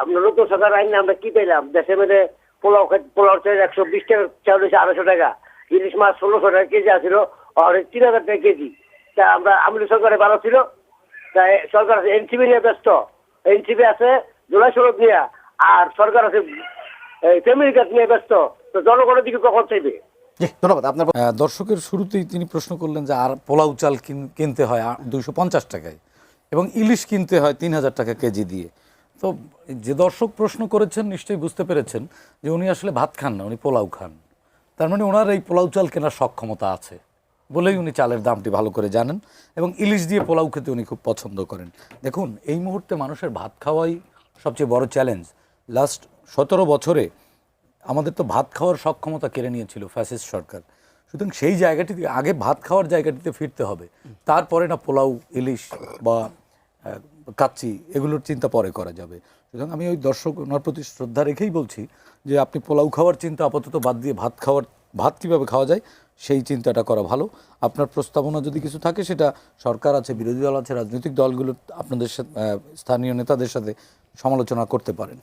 আমরা নতুন সরকার আইন না আমরা কি পেলাম দেশের মধ্যে পোলাও চাল 120 টাকা, চাল হচ্ছে 250 টাকা, ইলিশ মাছ 1600 টাকা কেজি আছিল, আর 3000 টাকা কেজি। তা আমরা আমলি সরকারে ভালো ছিল, তাই সরকার আছে এনসিবি নিয়ে ব্যস্ত, এনসিবি আছে জুলাই সনদ নিয়ে, আর সরকার আছে ফ্যামিলি কার্ড নিয়ে ব্যস্ত। তো জনগণের দিকে কখন চাইবে? জি ধন্যবাদ আপনার। দর্শকের শুরুতেই তিনি প্রশ্ন করলেন যে আর পোলাও চাল কিনতে হয় 250 টাকায় এবং ইলিশ কিনতে হয় 3000 টাকা কেজি দিয়ে। তো যে দর্শক প্রশ্ন করেছেন নিশ্চয়ই বুঝতে পেরেছেন যে উনি আসলে ভাত খান না, উনি পোলাও খান। তার মানে ওনার এই পোলাও চাল কেনার সক্ষমতা আছে বলেই উনি চালের দামটি ভালো করে জানেন এবং ইলিশ দিয়ে পোলাও খেতে উনি খুব পছন্দ করেন। দেখুন, এই মুহূর্তে মানুষের ভাত খাওয়াই সবচেয়ে বড় চ্যালেঞ্জ। লাস্ট 17 বছরে আমাদের তো ভাত খাওয়ার সক্ষমতা কেড়ে নিয়েছিল ফ্যাসিস্ট সরকার। সুতরাং সেই জায়গাটি থেকে আগে ভাত খাওয়ার জায়গাটিতে ফিরতে হবে, তারপরে না পোলাও, ইলিশ বা কাচ্চি এগুলোর চিন্তা পরে করা যাবে। সুতরাং আমি ওই দর্শক ওনার প্রতি শ্রদ্ধা রেখেই বলছি যে আপনি পোলাও খাওয়ার চিন্তা আপাতত বাদ দিয়ে ভাত কীভাবে খাওয়া যায় সেই চিন্তাটা করা ভালো। আপনার প্রস্তাবনা যদি কিছু থাকে সেটা সরকার আছে, বিরোধী দল আছে, রাজনৈতিক দলগুলো আপনাদের সাথে, স্থানীয় নেতাদের সাথে সমালোচনা করতে পারেন।